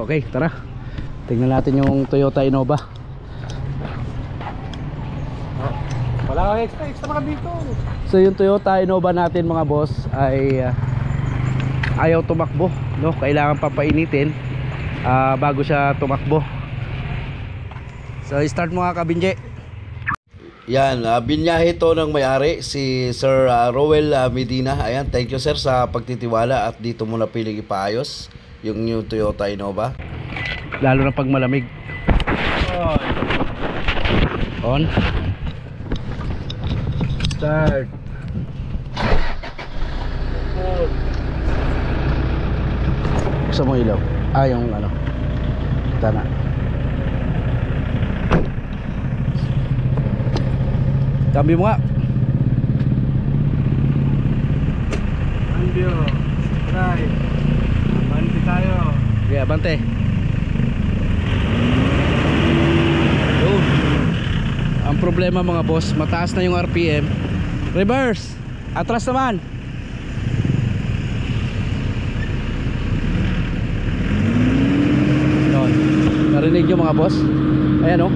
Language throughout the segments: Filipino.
Okay, tara. Tingnan natin yung Toyota Innova. Wala kang extra naman dito. So yung Toyota Innova natin mga boss ay ayaw tumakbo, no? Kailangan papainitin bago siya tumakbo. So start mo nga Kabinje. Yan, binyahe to ng may-ari si Sir Rowel Medina. Ayan, thank you sir sa pagtitiwala at dito mo na piling ipaayos yung new Toyota Innova. Lalo na pag malamig. On. Start. Buksan mo ilaw. Yung ano. Tana. Cambio mo nga. Cambio. Drive. Abante tayo. Okay, abante. Yun. Ang problema mga boss, mataas na yung RPM. Reverse. Atras naman. Yun. Narinig yung mga boss. Ayan o.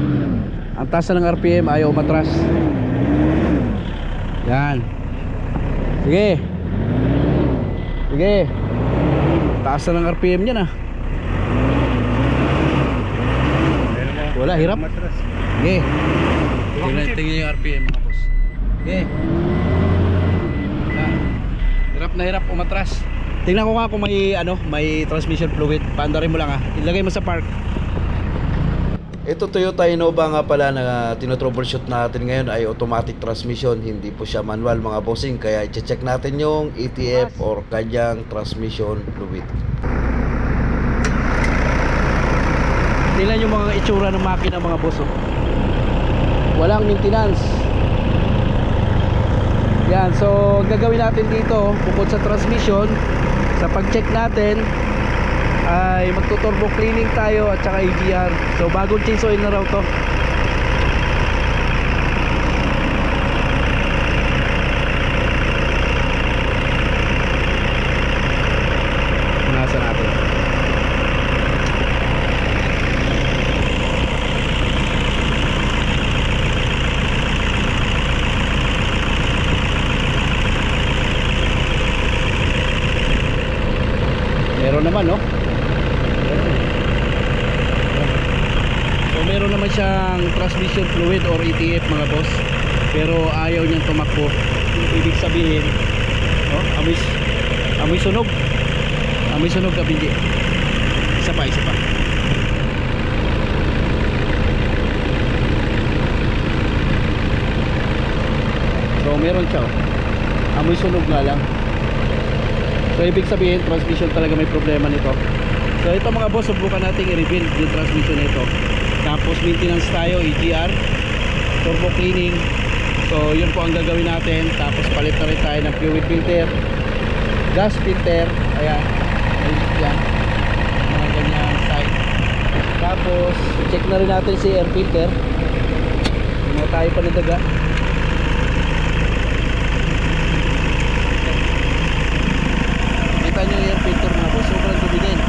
Ang taas na ng RPM, ayaw matras. Yan. Sige. Sige. Taas na ng RPM niyan ah. Wala, hirap. Sige. Tingnan yung RPM mga boss. Sige. Hirap na hirap umatras. Tingnan ko nga kung may transmission fluid. Paandarin mo lang ah. Ilagay mo sa park. Ito Toyota Innova nga pala na tinotroubleshoot natin ngayon ay automatic transmission, hindi po siya manual mga bossing, kaya i-check natin yung ETF or kanyang transmission fluid. Tingnan yung mga itsura ng makina mga boss. Walang maintenance. Yan, so gagawin natin dito bukod sa transmission, sa pag-check natin ay magtuturbo cleaning tayo at saka AGR. So bagong change oil na raw to. Nasa natin. Meron naman no? Meron naman siyang transmission fluid or ETF mga boss, pero ayaw niyang tumakbo. Ibig sabihin amoy sunog Kabinje. Isa pa so meron siya amoy sunog nga lang. So ibig sabihin transmission talaga may problema nito. So ito mga boss, subukan natin i-rebuild yung transmission na ito. Tapos maintenance tayo, EGR, turbo cleaning. So yun po ang gagawin natin. Tapos palit na rin tayo ng fluid filter, gas filter. Ayan, yan, mga ganyan side. Tapos check na rin natin si air filter. Hindi tayo panidaga. Kita nyo yung air filter mga boss, sobrang dumi din.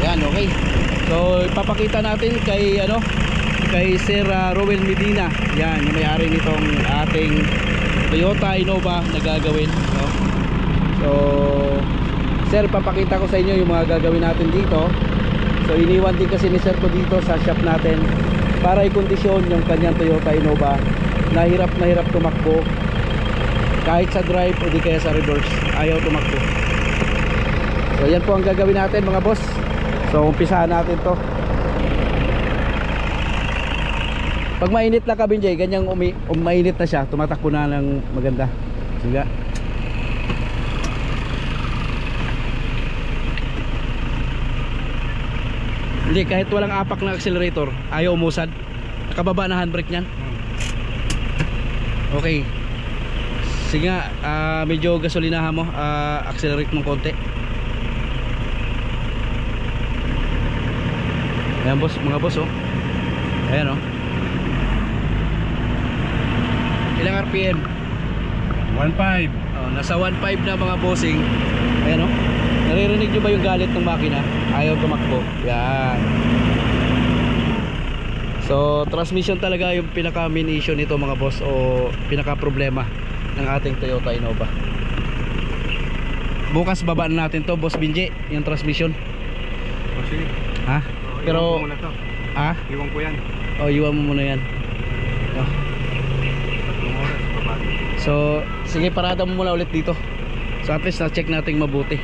Yan, okay. So ipapakita natin kay Sir Rowel Medina. Yan, yung may-ari nitong ating Toyota Innova na gagawin, no? So Sir, ipapakita ko sa inyo yung mga gagawin natin dito. So iniwan din kasi ni Sir ko dito sa shop natin para i-kondisyon yung kanyang Toyota Innova na hirap tumakbo. Kahit sa drive o di kaya sa reverse, ayaw tumakbo. So yan po ang gagawin natin mga boss. So umpisahan natin to. Pag mainit na Kabinje, ganyang mainit na siya, tumatakbo na ng maganda. Sige. Hindi, kahit walang apak na accelerator, ayaw umusad. Nakababa na handbrake niyan. Okay. Sige nga, medyo gasolinahan mo, accelerate mong konti. Ayan boss, mga boss oh. Ayan oh. Ilang RPM? 1.5. Oh, nasa 1.5 na mga bossing. Ayan oh. Naririnig nyo ba yung galit ng makina? Ayaw tumakbo. Yan. So transmission talaga yung pinaka main issue nito mga boss, o pinaka problema ng ating Toyota Innova. Bukas babaan natin to, Boss Binji, yung transmission. O sige. Ha? Pero iwan ko muna to. ha? Iwan ko yan. O iwan mo muna yan. Oh. Tatlong oras, babado. So sige, parada mo muna ulit dito. So at least na-check natin mabuti.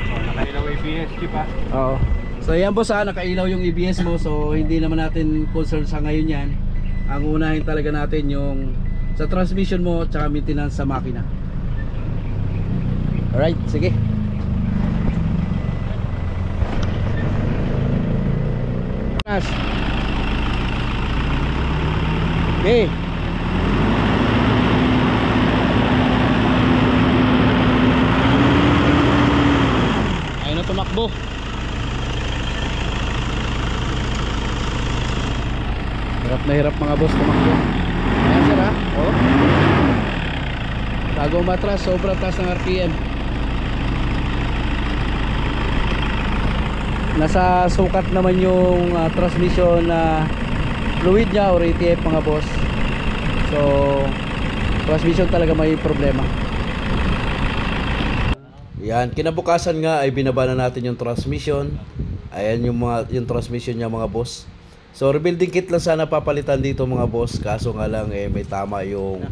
O, nakailaw ABS, chip ha. Oo. So yan boss, nakailaw yung ABS mo. So hindi naman natin concern sa ngayon yan. Ang unahin talaga natin yung sa transmission mo at maintenance sa makina. Alright, sige. Okay. Ayun na tumakbo. Hirap na hirap mga boss tumakbo. Ayan sir ha. Oh. Bago matras, sobrang taas ng RPM. Nasa sukat naman yung transmission na fluid nya or ATF mga boss. So transmission talaga may problema. Yan, kinabukasan nga ay binaba na natin yung transmission. Ayan yung transmission niya mga boss. So rebuilding kit lang sana papalitan dito mga boss, kaso nga lang may tama yung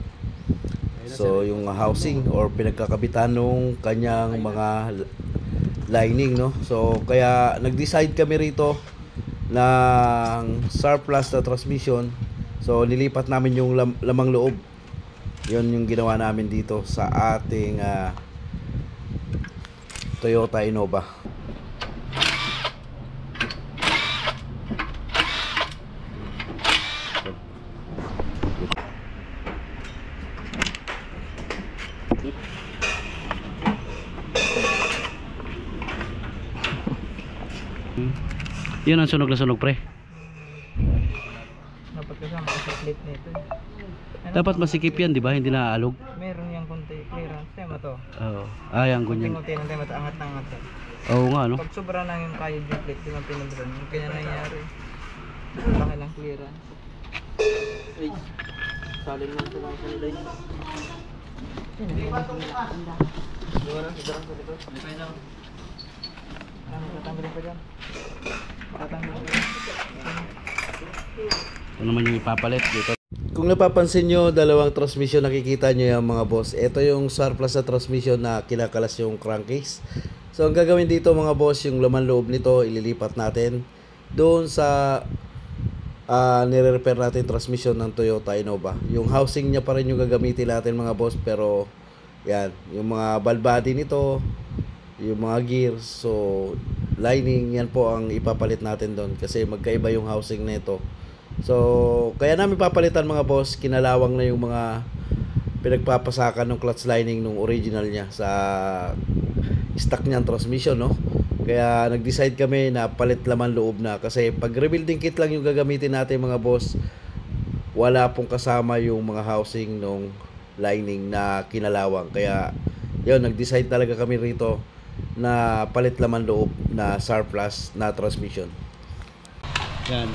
yung housing or pinagkakabitan nung kanyang mga lining, no. So kaya nag-decide kami rito ng surplus na transmission. So nilipat namin yung lamang loob. Yun yung ginawa namin dito sa ating Toyota Innova. Yun ang sunog na sunog pre. Dapat kasama sa plate nito. Dapat masikip yan, di ba? Hindi na aalog. Meron yung konti clearance. Tema to. Oo. Ayan, ganyan. Kunti ng tema, angat na angat. Oo nga, no? Pag sobra lang yung kaya yung plate, di man pinagdan. Yung kanya nangyari. Laki lang clearance. Ay, salin lang sa lang sa nilay. Hindi ba itong nakakanda? Diba lang, sigarang sa dito. Hindi pa yun. Tatanggalin pa dyan. Tatanggalin pa dyan. Ito naman yung ipapalit dito. Kung napapansin nyo, dalawang transmission nakikita nyo yung mga boss. Ito yung surplus na transmission na kinakalas yung crankcase. So ang gagawin dito mga boss, yung laman loob nito ililipat natin doon sa nire-repair natin transmission ng Toyota Innova. Yung housing niya pa rin yung gagamitin natin mga boss, pero yan, yung mga valve body nito, yung mga gears, so lining, yan po ang ipapalit natin doon kasi magkaiba yung housing nito. So kaya namin papalitan mga boss, kinalawang na yung mga pinagpapasakan ng clutch lining nung original niya sa stock niyang transmission, no. Kaya nag-decide kami na palit laman loob na, kasi pag rebuilding kit lang yung gagamitin natin mga boss, wala pong kasama yung mga housing nung lining na kinalawang. Kaya yun, nag-decide talaga kami rito na palit laman loob na surplus na transmission. Yan.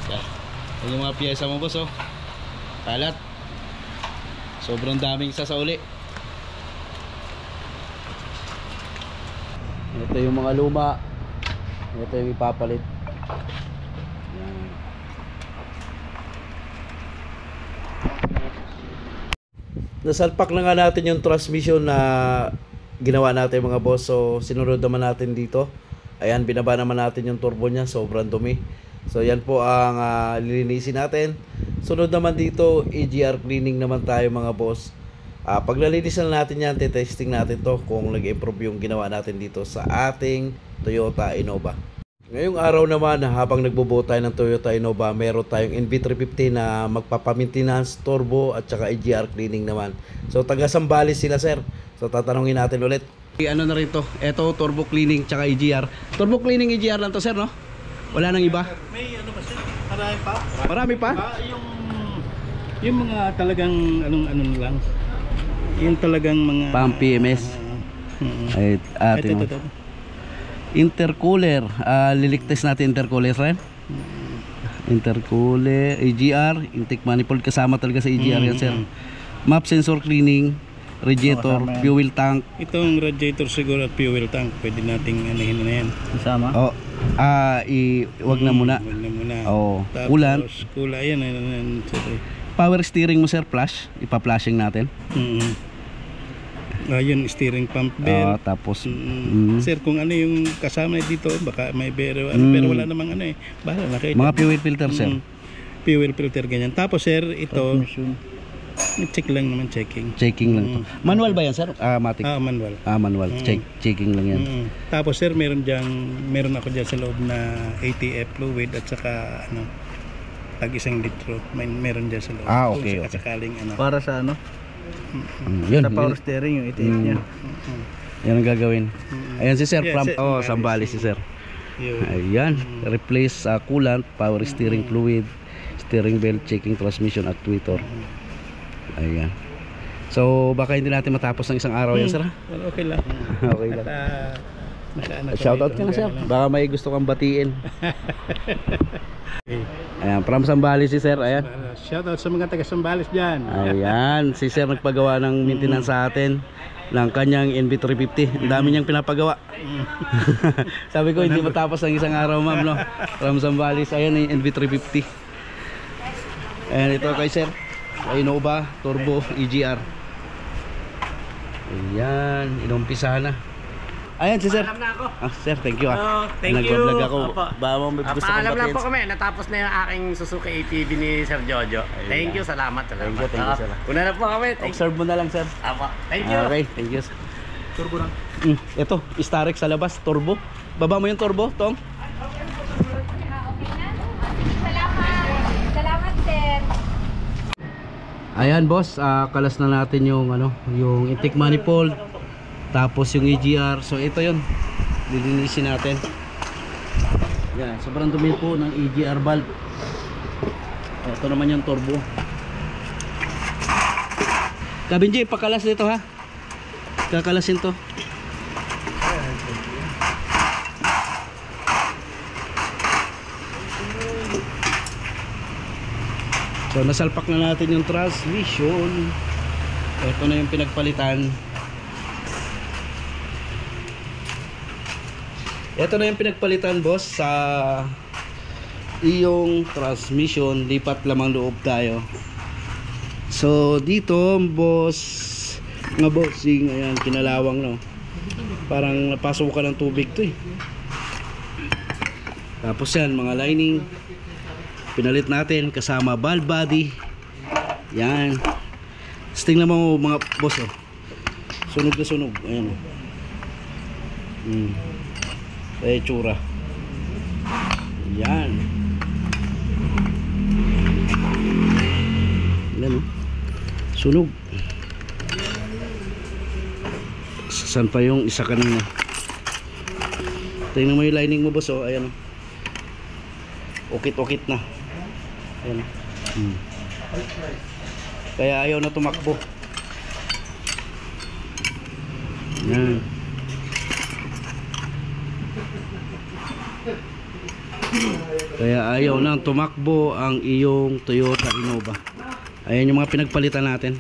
Yan yung mga piyesa mo boss, oh. Kalat. Sobrang daming sasauli. Ito yung mga luma. Ito yung ipapalit. Yan. Nasalpak na nga natin yung transmission na ginawa natin mga boss. So sinunod naman natin dito. Ayan, binaba naman natin yung turbo niya. Sobrang dumi. So yan po ang lilinisin natin. Sunod naman dito, EGR cleaning naman tayo mga boss. Pag nalinisan natin yan, testing natin to kung nag-improve yung ginawa natin dito sa ating Toyota Innova. Ngayong araw naman, habang nagbubuo tayo ng Toyota Innova, meron tayong NV350 na magpapamaintenance, turbo at saka EGR cleaning naman. So taga Sambales sila sir. So tatanungin natin ulit. Ano na rin to? Ito turbo cleaning tsaka EGR. Turbo cleaning EGR lang to sir, no? Wala nang iba? May ano ba siya? Marami pa? Marami pa? Yung mga talagang ano lang. Yung talagang mga Pang PMS. Ay, atin mo. Intercooler. Lilik test natin intercooler, friend. Intercooler, AGR, intake manifold, kasama talaga sa AGR yan, sir. Map sensor cleaning, radiator, kasama yan. fuel tank. Itong radiator siguro at fuel tank, pwede nating anahin na yan. Kasama? Oh, wag na muna. Wag na muna. Oh, Tapos, coolant. Coolant, yan. Power steering mo, sir, flash. Ipa-flashing natin. Ayun, steering pump Oh, belt. tapos Sir, kung ano yung kasama dito, baka may pero wala namang ano eh. Bahala na kayo. mga fuel filter, sir. Fuel filter ganyan. Tapos sir, ito check lang naman, checking. Checking lang to. Manual ba yan, sir? Matic. Manual. Manual. Checking lang yan. Tapos sir, meron ako diyan sa loob na ATF fluid at saka tag 1 litro. Meron diyan sa loob. Okay, At sakaling Para sa ano? Yun, Sa power steering yung itiip niya. yan ang gagawin. Ayan si sir, Yeah, from sir. Sambales si sir. Yun. Ayan, replace coolant, power steering fluid, steering belt, checking transmission, actuator. Ayan. So baka hindi natin matapos ng isang araw yan, sir. Well, okay lang. Okay lang. Shoutout ka na, sir. Baka may gusto kang batiin. Ayan, from Sambales si sir. Ayan. Shoutout sa mga taga Sambales diyan. Ayan, si sir nagpagawa ng maintenance sa atin ng kanyang NV350. Ang dami niyang pinapagawa. Sabi ko hindi matapos ng isang araw, ma'am, no? From Sambales. Ayan yung NV350. Ayan, ito kay sir, Innova Turbo EGR. Ayan, inumpisahan na. Ayan si sir. Alam na ako. Sir, thank you. Thank you. Nag-vlog ako. Opo. Baka may gusto kong Paalam lang batiin. po kami. Natapos na yung aking Suzuki ATV ni Sir Jojo. Thank you. Salamat. Thank you, sir. Una na po kami. Thank you. Observe mo na lang, sir. Apo. Thank you. Okay, thank you. Turbo lang. Ito, Starex sa labas, turbo. Baba mo yung turbo, Tong. Salamat, sir. Ayan, boss, kalas na natin yung yung intake manifold, tapos yung EGR. So ito 'yon. Lilinisin natin. Yan, sobrang dumi po ng EGR valve. Ito naman yung turbo. Kabinji, pakalas dito ha. Kakalasin to. So nasalpak na natin yung transmission. Ito na yung pinagpalitan. Ito na yung pinagpalitan, boss, sa iyong transmission. Lipat lamang loob tayo. So dito, boss, nga bossing, ayan, kinalawang, no. Parang napasok ka ng tubig to eh. Tapos yan, mga lining pinalit natin kasama valve body. Yan. Tingnan mo mga boss, oh. Sunog na sunog. Ayan, oh. Tsura. Yan. Yan, oh. Sunog. Saan pa yung isa kanina? Tingnan mo yung lining mo, boss, oh. Ayan, oh. Ukit-ukit na. Ayan. Kaya ayaw na tumakbo. Yan. Kaya ayaw na tumakbo ang iyong Toyota Innova. Ayan yung mga pinagpalitan natin.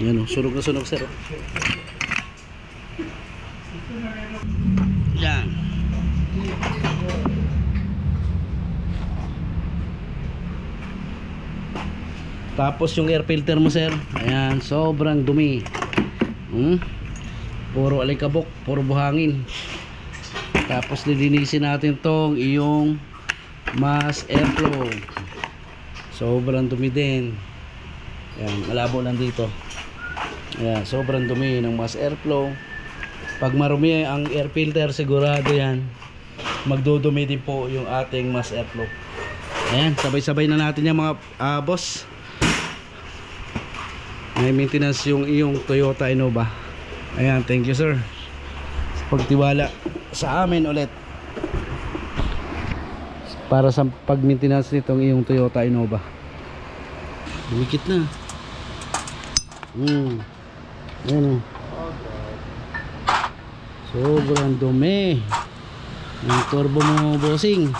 Yan, oh, sunog na sunog, sir. Yan. Tapos yung air filter mo, sir. Ayan, sobrang dumi. Puro alikabok, puro buhangin. Tapos lilinisin natin tong iyong mass airflow. Sobrang dumi din. Ayan, malabo lang dito. Ayan, sobrang dumi ng mass airflow. Pag marumi ang air filter, sigurado yan magdudumi din po yung ating mass airflow. Ayan, sabay-sabay na natin yung mga boss. May maintenance yung iyong Toyota Innova. Ayan, thank you, sir, sa pagtiwala sa amin ulit para sa pag-maintenance nitong iyong Toyota Innova. Dumikit na. Ayan o. Sobrang dumi ng turbo mo, bossing.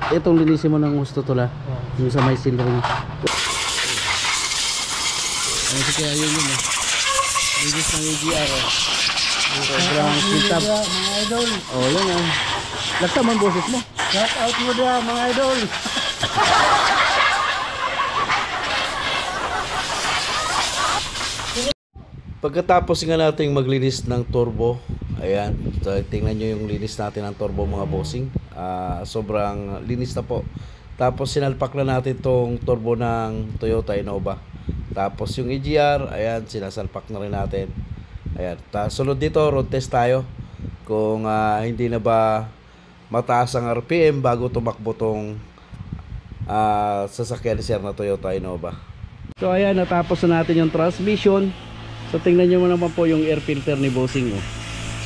Itong linisin mo ng gusto to la. Yung sa may silver mo. Ano si kaya yun yun eh. Linis ng EGR oh. Sobrang kintab. Mga idol. Oh yun ah. Lagta man boses mo. Shout out mo dia mga idol. Pagkatapos nga nating maglinis ng turbo, ayan, so, tingnan nyo yung linis natin ng turbo mga bossing. Sobrang linis na po. Tapos sinalpak na natin tong turbo ng Toyota Innova. Tapos yung EGR, ayan, sinasalpak na rin natin. Ayan, sunod dito, road test tayo. Kung hindi na ba mataas ang RPM bago tumakbo tong sasakyan ni sir na Toyota Innova. So ayan, natapos na natin yung transmission. So tingnan nyo naman po yung air filter ni bossing oh.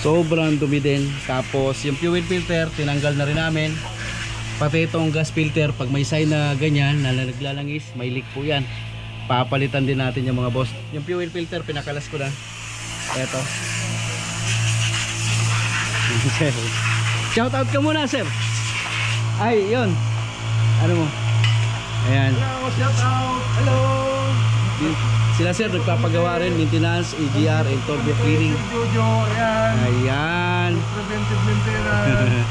Sobrang dumi din. Tapos yung fuel filter tinanggal na rin namin. Pati itong gas filter, pag may sign na ganyan na naglalangis, may leak po yan. Papalitan din natin yung mga boss. Yung fuel filter pinakalas ko na. Eto. Shout out ka muna sir. Ay yun. Ano mo? Ayan. Hello, shout out. Hello. Sila sir nagpapagawa rin maintenance, EGR, and turbo cleaning. Jojo, ayan. Ayan. Preventive maintenance.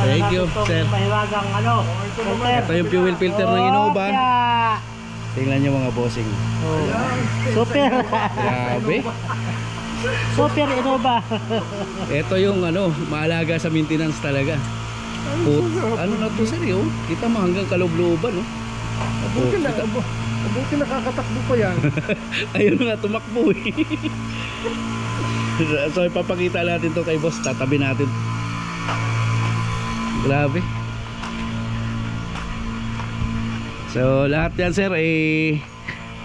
Thank you sir. Mahiwagang ano. Ito yung fuel filter ng Innova. Tingnan nyo mga bossing. Super. Grabe. Super Innova. Ito yung ano, maalaga sa maintenance talaga. Ano na to sir yun? Kita mo hanggang kaloob-looban no? Mabuti nakakatakbo pa yan. Ayun nga, tumakbo eh. So ipapakita natin to kay boss. Tatabi natin. Grabe. So lahat yan sir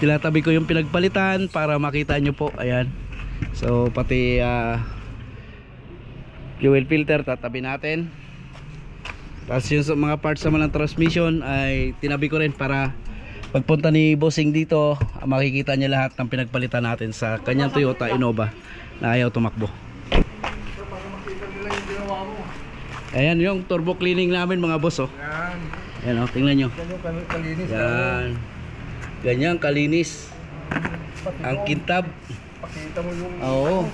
tinatabi ko yung pinagpalitan para makita nyo po. Ayan. So pati fuel filter tatabi natin. Tapos yung mga parts naman ng transmission ay tinabi ko rin para pagpunta ni bossing dito makikita niya lahat ng pinagpalitan natin sa kanyang Toyota Innova na ayaw tumakbo. Ayan yung turbo cleaning namin mga boss oh. Ayan oh, tingnan nyo. Kalinis. Yan. Ganyan kalinis. Ang kintab. Pakita mo yung Oo.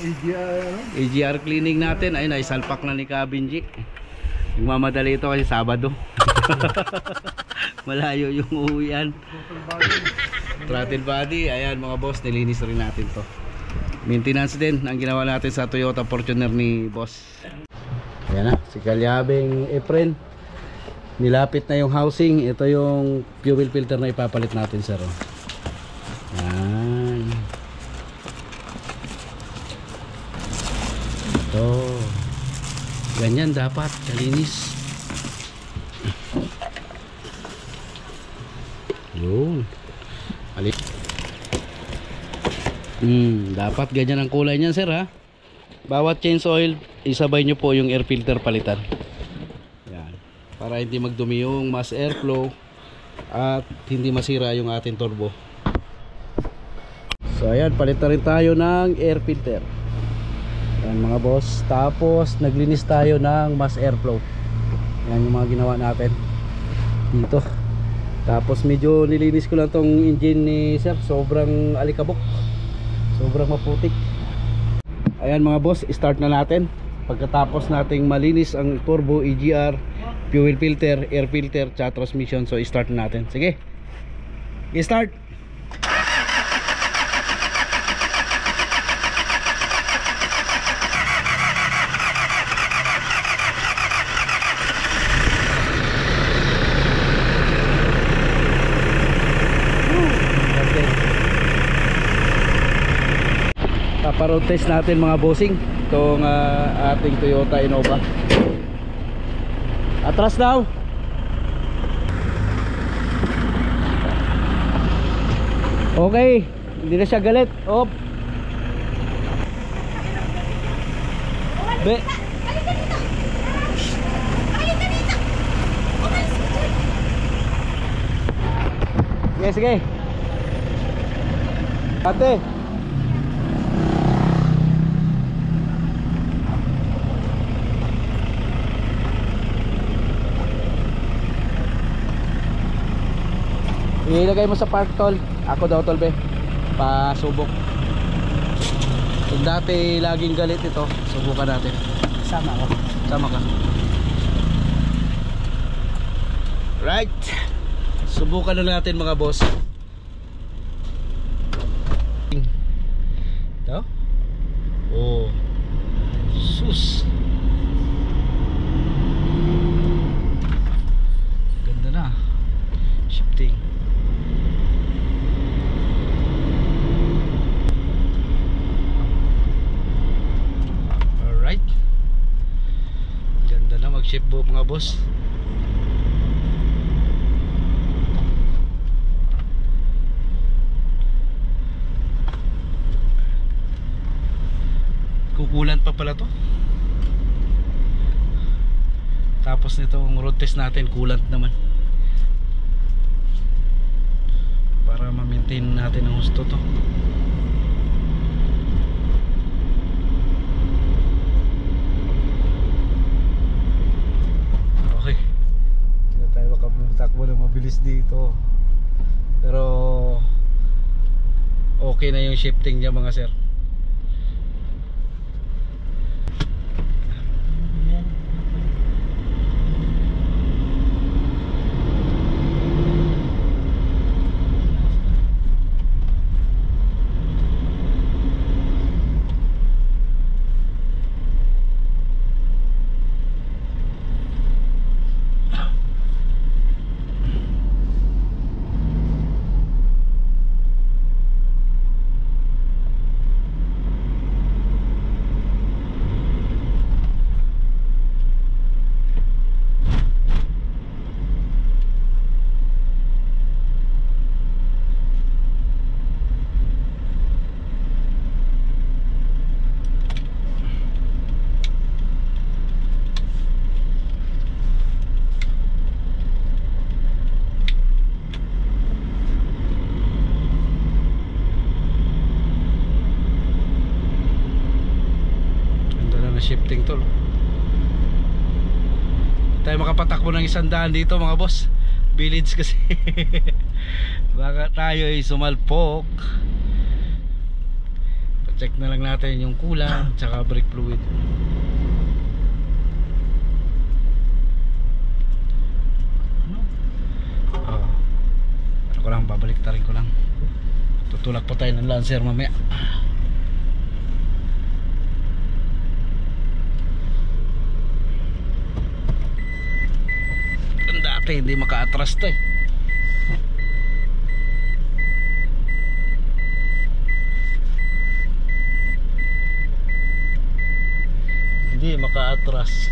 EGR. EGR cleaning natin. Ayun ay salpak na ni Kabinji. Nagmamadali ito kasi Sabado. Malayo yung uwian. Throttle body. Ayan mga boss, nilinis rin natin to. Maintenance din ang ginawa natin sa Toyota Fortuner ni boss. Ayan na, si Kalyabing Efren. Nilapit na yung housing. Ito yung fuel filter na ipapalit natin sir. Ayan. Ito. Ganyan dapat, kalinis. Yun. Dapat ganyan ang kulay niyan sir ha. Bawat change oil, isabay nyo po yung air filter palitan. Yan. Para hindi magdumi yung mass airflow at hindi masira yung ating turbo. So ayan, palitan rin tayo ng air filter. Yan mga boss. Tapos naglinis tayo ng mass airflow. Yan yung mga ginawa natin dito. Tapos medyo nilinis ko lang tong engine ni sir. Sobrang alikabok, sobrang maputik. Ayan mga boss, start na natin. Pagkatapos nating malinis ang turbo, EGR, fuel filter, air filter, tsaka transmission. So start na natin. Sige, i-start. Road test natin mga bossing itong ating Toyota Innova. Atras daw. Okay, hindi na siya galit. Op. Be. Sige, sige. Ate. Ilagay mo sa park, tol. Ako daw, tol, be. Pasubok. Kung dati laging galit ito, subukan natin. Sama ko. Sama ka. Right. Subukan na natin mga boss. Ito. Oh. Sus. Ganda na. Shifting. Alright. Ganda na mag-shift book mga boss. Kukulan pa pala to. Tapos nitong road test natin kulant naman, para ma-maintain natin ang gusto to. Okay, hindi na tayo makatakbo na mabilis dito, pero okay na yung shifting niya mga sir. Shifting tol. Tayo makapatakbo ng 100 dito mga boss. Village kasi. Baka tayo ay sumalpok. Pa-check na lang natin yung kulang tsaka brake fluid. Oh. Ano ko lang, babalik tarin ko lang. Tutulak pa tayo ng Lancer mamaya. Dati hindi maka-atras to eh. Hindi maka-atras.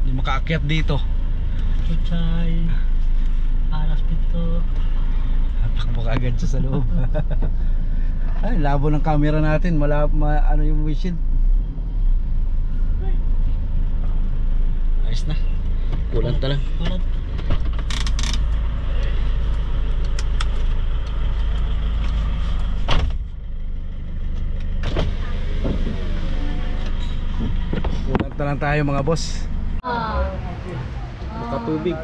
Hindi maka-akyat dito. Chuchay. Aras pito. Takbo ka agad siya sa loob. Ay, labo ng camera natin. Ano yung windshield. Ayos na. Kulang ta lang. Kulat. Kulang ta lang tayo mga boss. Nakatubig.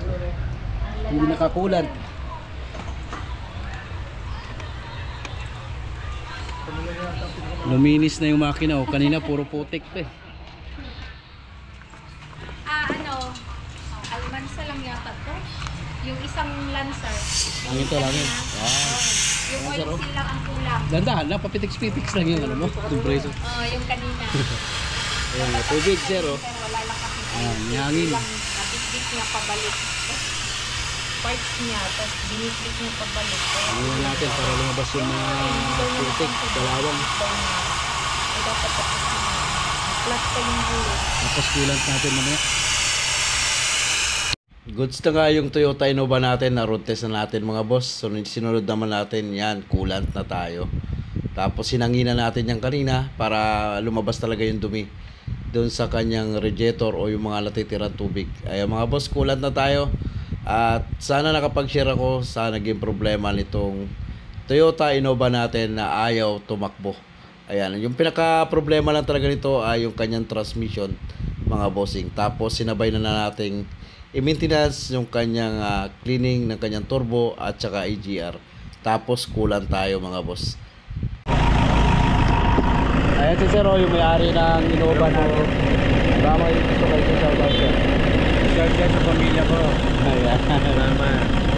Hindi nakakulan. Luminis na yung makina. O, kanina puro putik to eh. Almansa lang yata to. Yung isang Lancer. Ang ito lang yun. Yung oil seal lang ang kulang. Dandahan na, papitiks-pitiks lang yung ano mo. Compressor. Yung kanina. Ayan, tubig zero. Pero wala lang kasi. Ayan, may hangin. Nabitbit niya pabalik. Parts niya, tapos binitbit niya pabalik. Ayan natin para lumabas yung mga putik, dalawang. Ay dapat tapos niya. Flat pa yung bulo. Tapos kulant natin mamaya. Goods na nga yung Toyota Innova natin, na road test na natin mga boss. So sinunod naman natin yan, coolant na tayo. Tapos sinangina natin yan kanina para lumabas talaga yung dumi doon sa kanyang radiator o yung mga natitirang tubig. Ayan mga boss, coolant na tayo. At sana nakapag-share ako sa naging problema nitong Toyota Innova natin na ayaw tumakbo. Ayan, yung pinaka problema lang talaga nito ay yung kanyang transmission mga bossing. Tapos sinabay na nating i-maintenance yung kanyang cleaning ng kanyang turbo at saka EGR. Tapos kulang tayo mga boss. Ayan si Sir, yung may-ari ng Innova natin. Baka may gusto kayo sa shoutout, sir. Shout out sa pamilya ko. Ayan. Salamat.